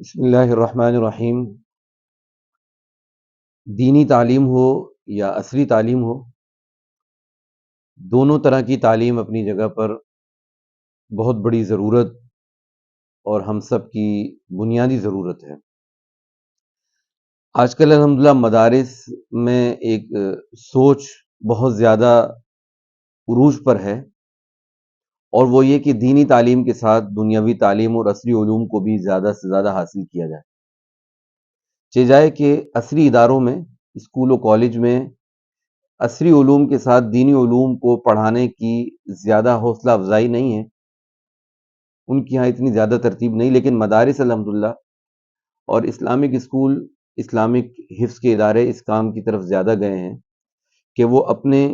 بسم اللہ الرحمن الرحیم۔ دینی تعلیم ہو یا عصری تعلیم ہو، دونوں طرح کی تعلیم اپنی جگہ پر بہت بڑی ضرورت اور ہم سب کی بنیادی ضرورت ہے۔ آج کل الحمدللہ مدارس میں ایک سوچ بہت زیادہ عروج پر ہے، اور وہ یہ کہ دینی تعلیم کے ساتھ دنیاوی تعلیم اور عصری علوم کو بھی زیادہ سے زیادہ حاصل کیا جائے۔ چہ جائے کہ عصری اداروں میں، اسکول و کالج میں عصری علوم کے ساتھ دینی علوم کو پڑھانے کی زیادہ حوصلہ افزائی نہیں ہے، ان کی یہاں اتنی زیادہ ترتیب نہیں، لیکن مدارس الحمدللہ اور اسلامک اسکول، اسلامک حفظ کے ادارے اس کام کی طرف زیادہ گئے ہیں کہ وہ اپنے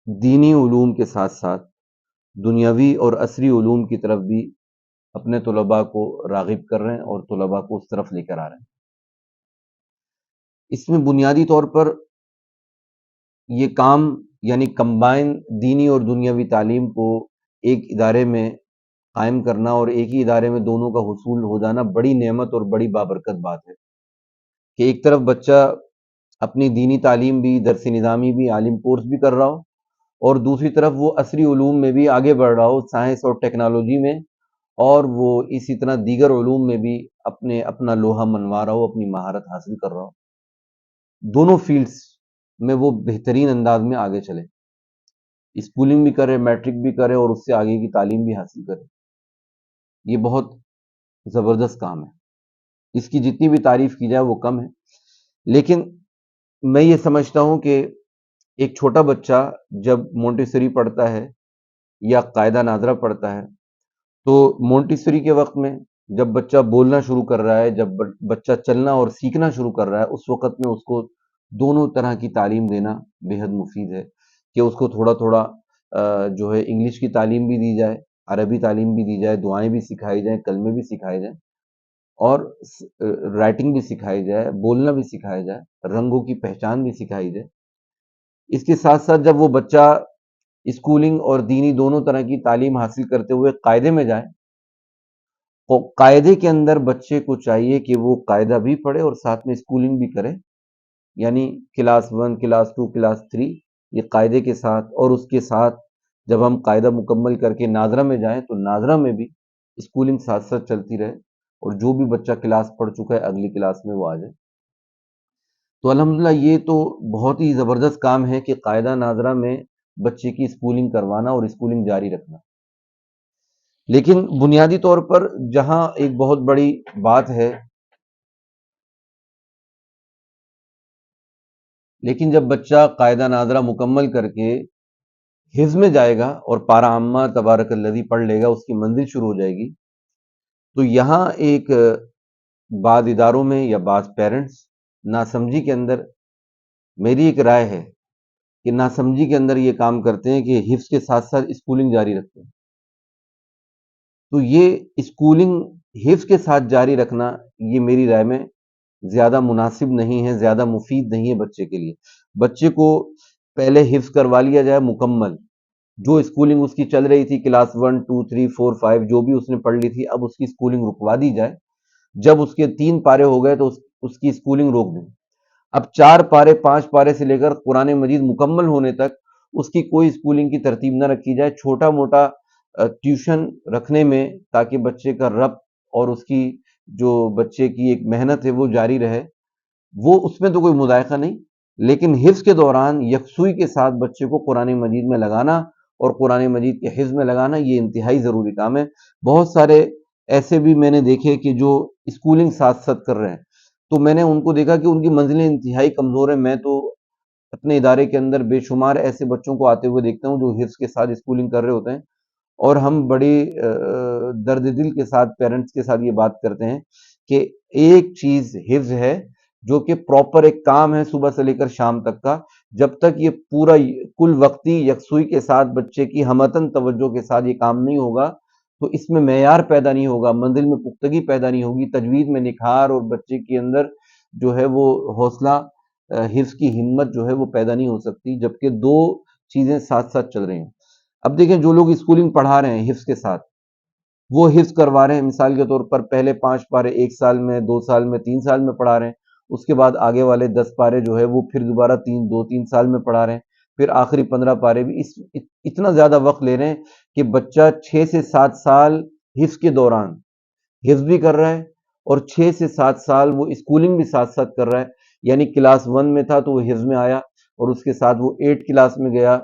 دینی علوم کے ساتھ ساتھ دنیاوی اور عصری علوم کی طرف بھی اپنے طلباء کو راغب کر رہے ہیں اور طلباء کو اس طرف لے کر آ رہے ہیں۔ اس میں بنیادی طور پر یہ کام یعنی کمبائن دینی اور دنیاوی تعلیم کو ایک ادارے میں قائم کرنا اور ایک ہی ادارے میں دونوں کا حصول ہو جانا بڑی نعمت اور بڑی بابرکت بات ہے کہ ایک طرف بچہ اپنی دینی تعلیم بھی، درس نظامی بھی، عالم کورس بھی کر رہا ہو، اور دوسری طرف وہ عصری علوم میں بھی آگے بڑھ رہا ہو، سائنس اور ٹیکنالوجی میں، اور وہ اسی طرح دیگر علوم میں بھی اپنا لوہا منوا رہا ہو، اپنی مہارت حاصل کر رہا ہو، دونوں فیلڈز میں وہ بہترین انداز میں آگے چلے، اسکولنگ بھی کرے، میٹرک بھی کرے، اور اس سے آگے کی تعلیم بھی حاصل کرے۔ یہ بہت زبردست کام ہے، اس کی جتنی بھی تعریف کی جائے وہ کم ہے، لیکن میں یہ سمجھتا ہوں کہ ایک چھوٹا بچہ جب مونٹیسری پڑھتا ہے یا قاعدہ ناظرہ پڑھتا ہے، تو مونٹیسری کے وقت میں جب بچہ بولنا شروع کر رہا ہے، جب بچہ چلنا اور سیکھنا شروع کر رہا ہے، اس وقت میں اس کو دونوں طرح کی تعلیم دینا بے حد مفید ہے کہ اس کو تھوڑا تھوڑا جو ہے انگلش کی تعلیم بھی دی جائے، عربی تعلیم بھی دی جائے، دعائیں بھی سکھائی جائیں، کلمے بھی سکھائے جائیں، اور رائٹنگ بھی سکھائی جائے، بولنا بھی سکھایا جائے، رنگوں کی پہچان بھی سکھائی جائے۔ اس کے ساتھ ساتھ جب وہ بچہ اسکولنگ اور دینی دونوں طرح کی تعلیم حاصل کرتے ہوئے قاعدے میں جائے، تو قاعدے کے اندر بچے کو چاہیے کہ وہ قاعدہ بھی پڑھے اور ساتھ میں اسکولنگ بھی کرے، یعنی کلاس 1، کلاس 2، کلاس 3، یہ قاعدے کے ساتھ، اور اس کے ساتھ جب ہم قاعدہ مکمل کر کے ناظرہ میں جائیں تو ناظرہ میں بھی اسکولنگ ساتھ ساتھ چلتی رہے، اور جو بھی بچہ کلاس پڑھ چکا ہے اگلی کلاس میں وہ آ جائے۔ تو الحمدللہ یہ تو بہت ہی زبردست کام ہے کہ قاعدہ ناظرہ میں بچے کی اسکولنگ کروانا اور اسکولنگ جاری رکھنا، لیکن بنیادی طور پر جہاں ایک بہت بڑی بات ہے، لیکن جب بچہ قاعدہ ناظرہ مکمل کر کے حفظ میں جائے گا اور پارہ عامہ تبارک الذی پڑھ لے گا، اس کی منزل شروع ہو جائے گی، تو یہاں ایک بعض اداروں میں یا بعض پیرنٹس ناسمجھی کے اندر، میری ایک رائے ہے کہ ناسمجھی کے اندر یہ کام کرتے ہیں کہ حفظ کے ساتھ ساتھ اسکولنگ جاری رکھتے ہیں۔ تو یہ اسکولنگ حفظ کے ساتھ جاری رکھنا، یہ میری رائے میں زیادہ مناسب نہیں ہے، زیادہ مفید نہیں ہے بچے کے لیے۔ بچے کو پہلے حفظ کروا لیا جائے مکمل، جو اسکولنگ اس کی چل رہی تھی کلاس 1، 2، 3، 4، 5 جو بھی اس نے پڑھ لی تھی، اب اس کی اسکولنگ رکوا دی جائے۔ جب اس کے 3 پارے ہو گئے تو اس کی اسکولنگ روک دیں۔ اب 4 پارے، 5 پارے سے لے کر قرآن مجید مکمل ہونے تک اس کی کوئی اسکولنگ کی ترتیب نہ رکھی جائے، چھوٹا موٹا ٹیوشن رکھنے میں، تاکہ بچے کا ربط اور اس کی جو بچے کی ایک محنت ہے وہ جاری رہے، وہ اس میں تو کوئی مذائقہ نہیں، لیکن حفظ کے دوران یکسوئی کے ساتھ بچے کو قرآن مجید میں لگانا اور قرآن مجید کے حفظ میں لگانا، یہ انتہائی ضروری کام ہے۔ بہت سارے ایسے بھی میں نے دیکھے کہ جو اسکولنگ ساتھ ساتھ کر رہے ہیں، تو میں نے ان کو دیکھا کہ ان کی منزلیں انتہائی کمزور ہیں۔ میں تو اپنے ادارے کے اندر بے شمار ایسے بچوں کو آتے ہوئے دیکھتا ہوں جو حفظ کے ساتھ اسکولنگ کر رہے ہوتے ہیں، اور ہم بڑی درد دل کے ساتھ پیرنٹس کے ساتھ یہ بات کرتے ہیں کہ ایک چیز حفظ ہے جو کہ پراپر ایک کام ہے صبح سے لے کر شام تک کا، جب تک یہ پورا کل وقتی یکسوئی کے ساتھ بچے کی ہمتن توجہ کے ساتھ یہ کام نہیں ہوگا، تو اس میں معیار پیدا نہیں ہوگا، منزل میں پختگی پیدا نہیں ہوگی، تجوید میں نکھار، اور بچے کے اندر جو ہے وہ حوصلہ، حفظ کی ہمت جو ہے وہ پیدا نہیں ہو سکتی، جبکہ دو چیزیں ساتھ ساتھ چل رہی ہیں۔ اب دیکھیں جو لوگ اسکولنگ پڑھا رہے ہیں حفظ کے ساتھ، وہ حفظ کروا رہے ہیں، مثال کے طور پر پہلے 5 پارے 1 سال میں، 2 سال میں، 3 سال میں پڑھا رہے ہیں، اس کے بعد آگے والے 10 پارے جو ہے وہ پھر دوبارہ 2-3 سال میں پڑھا رہے ہیں، پھر آخری 15 پارے بھی اتنا زیادہ وقت لے رہے ہیں کہ بچہ 6 سے 7 سال حفظ کے دوران حفظ بھی کر رہا ہے، اور 6 سے 7 سال وہ اسکولنگ بھی ساتھ ساتھ کر رہا ہے، یعنی کلاس 1 میں تھا تو وہ حفظ میں آیا، اور اس کے ساتھ وہ 8 کلاس میں گیا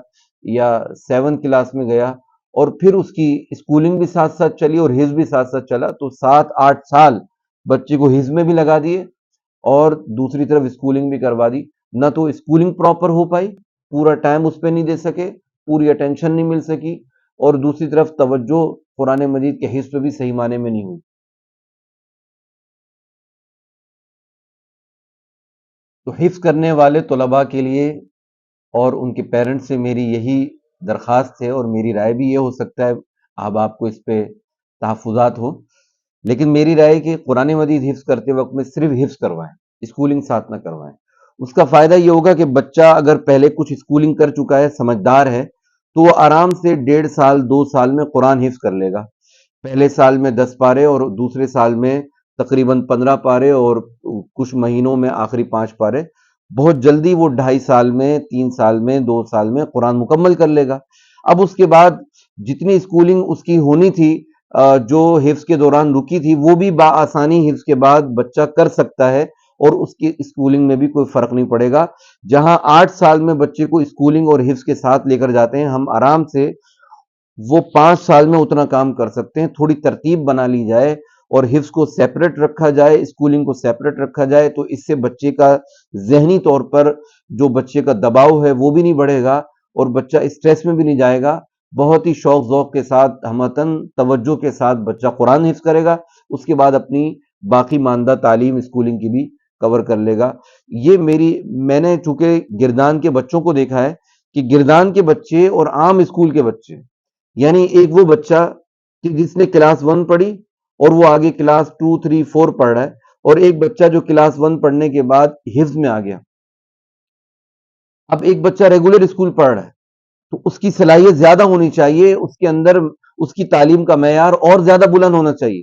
یا 7 کلاس میں گیا، اور پھر اس کی اسکولنگ بھی ساتھ ساتھ چلی اور حفظ بھی ساتھ ساتھ چلا، تو 7-8 سال بچے کو حفظ میں بھی لگا دیے اور دوسری طرف اسکولنگ بھی کروا دی۔ نہ تو اسکولنگ پراپر ہو پائی، پورا ٹائم اس پہ نہیں دے سکے، پوری اٹینشن نہیں مل سکی، اور دوسری طرف توجہ قرآن مجید کے حفظ پہ بھی صحیح معنی میں نہیں ہوئی۔ تو حفظ کرنے والے طلباء کے لیے اور ان کے پیرنٹس سے میری یہی درخواست ہے، اور میری رائے بھی یہ ہو سکتا ہے اب آپ کو اس پہ تحفظات ہو، لیکن میری رائے ہے کہ قرآن مجید حفظ کرتے وقت میں صرف حفظ کروائیں، اسکولنگ ساتھ نہ کروائیں۔ اس کا فائدہ یہ ہوگا کہ بچہ اگر پہلے کچھ اسکولنگ کر چکا ہے، سمجھدار ہے، تو وہ آرام سے 1.5 سال 2 سال میں قرآن حفظ کر لے گا۔ پہلے سال میں 10 پارے اور دوسرے سال میں تقریباً 15 پارے، اور کچھ مہینوں میں آخری 5 پارے۔ بہت جلدی وہ 2.5 سال میں، 3 سال میں، 2 سال میں قرآن مکمل کر لے گا۔ اب اس کے بعد جتنی اسکولنگ اس کی ہونی تھی، جو حفظ کے دوران رکی تھی، وہ بھی بآسانی حفظ کے بعد بچہ کر سکتا ہے، اور اس کی اسکولنگ میں بھی کوئی فرق نہیں پڑے گا۔ جہاں 8 سال میں بچے کو اسکولنگ اور حفظ کے ساتھ لے کر جاتے ہیں، ہم آرام سے وہ 5 سال میں اتنا کام کر سکتے ہیں۔ تھوڑی ترتیب بنا لی جائے اور حفظ کو سیپریٹ رکھا جائے، اسکولنگ کو سیپریٹ رکھا جائے، تو اس سے بچے کا ذہنی طور پر جو بچے کا دباؤ ہے وہ بھی نہیں بڑھے گا، اور بچہ اسٹریس میں بھی نہیں جائے گا۔ بہت ہی شوق ذوق کے ساتھ، ہمتاً توجہ کے ساتھ بچہ قرآن حفظ کرے گا، اس کے بعد اپنی باقی ماندہ تعلیم اسکولنگ کی بھی کور کر لے گا۔ یہ میں نے چونکہ گردان کے بچوں کو دیکھا ہے کہ گردان کے بچے اور عام اسکول کے بچے، یعنی ایک وہ بچہ کہ جس نے کلاس 1 پڑھی اور وہ آگے کلاس 2 3 4 پڑھ رہا ہے، اور ایک بچہ جو کلاس 1 پڑھنے کے بعد حفظ میں آ گیا۔ اب ایک بچہ ریگولر اسکول پڑھ رہا ہے تو اس کی صلاحیت زیادہ ہونی چاہیے، اس کے اندر اس کی تعلیم کا معیار اور زیادہ بلند ہونا چاہیے،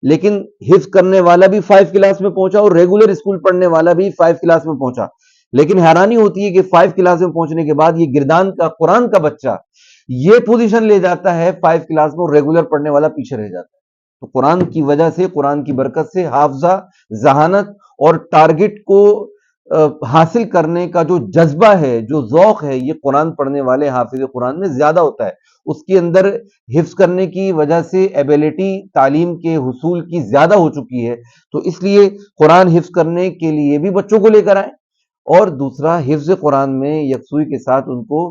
لیکن حفظ کرنے والا بھی 5 کلاس میں پہنچا اور ریگولر اسکول پڑھنے والا بھی 5 کلاس میں پہنچا، لیکن حیرانی ہوتی ہے کہ 5 کلاس میں پہنچنے کے بعد یہ گردان کا قرآن کا بچہ یہ پوزیشن لے جاتا ہے 5 کلاس میں، اور ریگولر پڑھنے والا پیچھے رہ جاتا ہے۔ تو قرآن کی وجہ سے، قرآن کی برکت سے حافظہ، ذہانت اور ٹارگٹ کو حاصل کرنے کا جو جذبہ ہے، جو ذوق ہے، یہ قرآن پڑھنے والے حافظ قرآن میں زیادہ ہوتا ہے۔ اس کے اندر حفظ کرنے کی وجہ سے ایبیلٹی تعلیم کے حصول کی زیادہ ہو چکی ہے، تو اس لیے قرآن حفظ کرنے کے لیے بھی بچوں کو لے کر آئیں، اور دوسرا حفظ قرآن میں یکسوئی کے ساتھ ان کو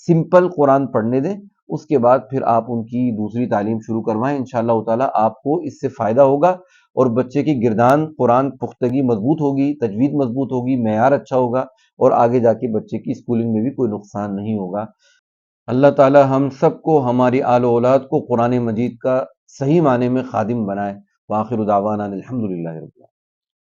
سمپل قرآن پڑھنے دیں، اس کے بعد پھر آپ ان کی دوسری تعلیم شروع کروائیں۔ انشاءاللہ تعالیٰ آپ کو اس سے فائدہ ہوگا، اور بچے کی گردان قرآن پختگی مضبوط ہوگی، تجوید مضبوط ہوگی، معیار اچھا ہوگا، اور آگے جا کے بچے کی اسکولنگ میں بھی کوئی نقصان نہیں ہوگا۔ اللہ تعالیٰ ہم سب کو، ہماری آل و اولاد کو قرآن مجید کا صحیح معنی میں خادم بنائے۔ وآخر دعوانا الحمدللہ رب العالمین۔